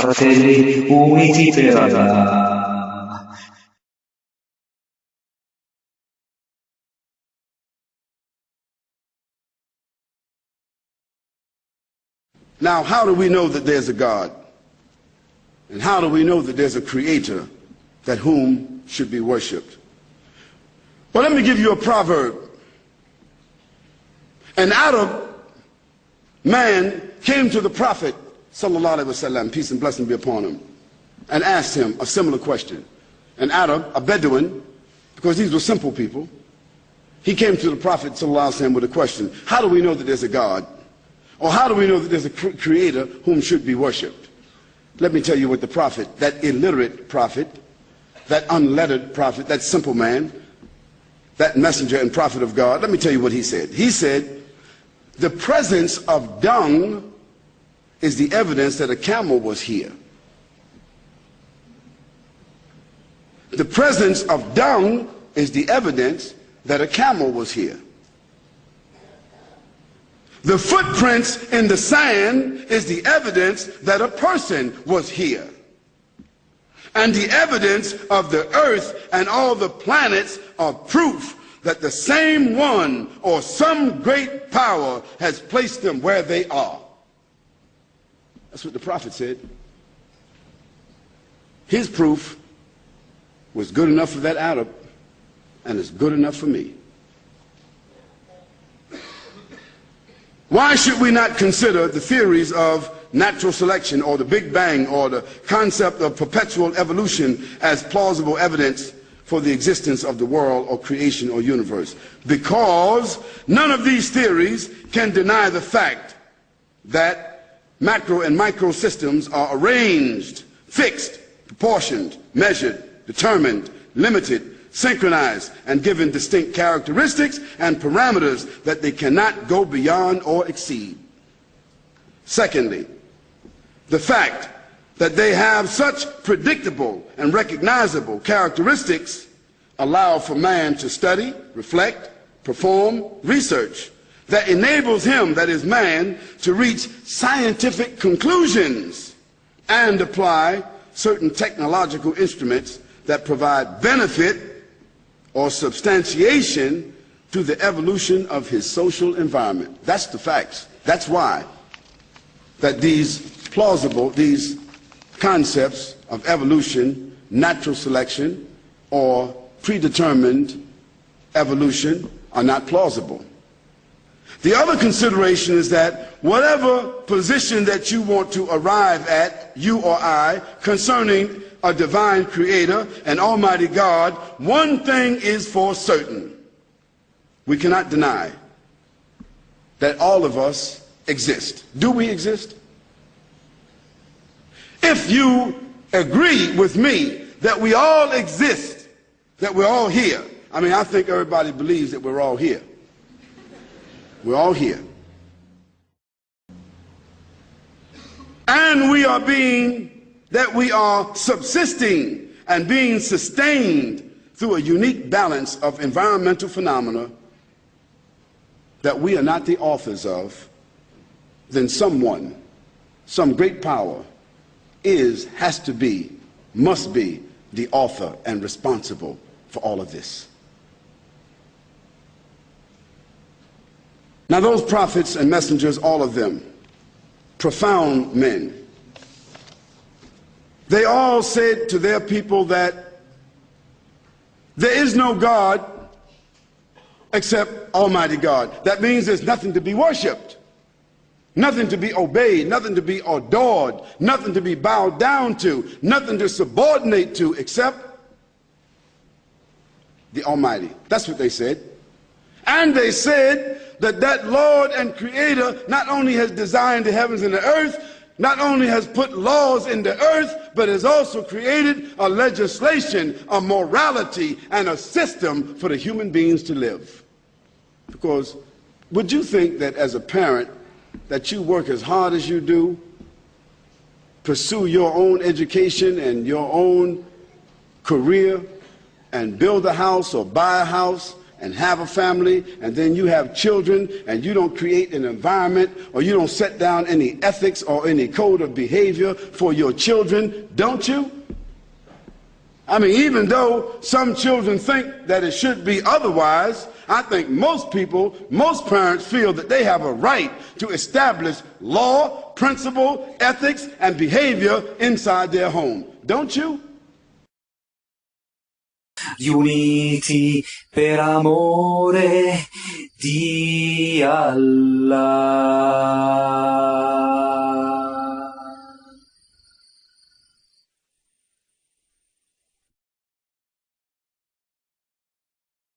Fratelli Uniti per Allah. Now, how do we know that there's a God? And how do we know that there's a creator that whom should be worshipped? Well, let me give you a proverb. An Arab man came to the Prophet, sallallahu alaihi wasallam, peace and blessing be upon him, and asked him a similar question. An Arab, a Bedouin, because these were simple people, he came to the Prophet, sallallahu alaihi wasallam, with a question. How do we know that there's a God? Or how do we know that there's a creator whom should be worshipped? Let me tell you what the prophet, that illiterate prophet, that unlettered prophet, that simple man, that messenger and prophet of God, let me tell you what he said. He said, the presence of dung is the evidence that a camel was here. The presence of dung is the evidence that a camel was here. The footprints in the sand is the evidence that a person was here. And the evidence of the earth and all the planets are proof that the same one or some great power has placed them where they are. That's what the prophet said. His proof was good enough for that Arab, and it's good enough for me. Why should we not consider the theories of natural selection or the Big Bang or the concept of perpetual evolution as plausible evidence for the existence of the world or creation or universe? Because none of these theories can deny the fact that macro and micro systems are arranged, fixed, proportioned, measured, determined, limited, synchronized, and given distinct characteristics and parameters that they cannot go beyond or exceed. Secondly, the fact that they have such predictable and recognizable characteristics allow for man to study, reflect, perform research that enables him, that is man, to reach scientific conclusions and apply certain technological instruments that provide benefit or substantiation to the evolution of his social environment. That's the facts. That's why that these concepts of evolution, natural selection, or predetermined evolution are not plausible. The other consideration is that whatever position that you want to arrive at, you or I, concerning a divine creator, an almighty God, one thing is for certain. We cannot deny that all of us exist. Do we exist? If you agree with me that we all exist, that we're all here, I mean, I think everybody believes that we're all here. We're all here. And we are subsisting and being sustained through a unique balance of environmental phenomena that we are not the authors of, then someone, some great power must be the author and responsible for all of this. Now those prophets and messengers, all of them, profound men, they all said to their people that there is no God except Almighty God. That means there's nothing to be worshipped, nothing to be obeyed, nothing to be adored, nothing to be bowed down to, nothing to subordinate to except the Almighty. That's what they said. And they said that Lord and Creator not only has designed the heavens and the earth, not only has put laws in the earth, but has also created a legislation, a morality, and a system for the human beings to live. Because would you think that as a parent that you work as hard as you do, pursue your own education and your own career, and build a house or buy a house and have a family, and then you have children, and you don't create an environment, or you don't set down any ethics or any code of behavior for your children, don't you? I mean, even though some children think that it should be otherwise, I think most people, most parents feel that they have a right to establish law, principle, ethics, and behavior inside their home. Don't you? Uniti per amore di Allah.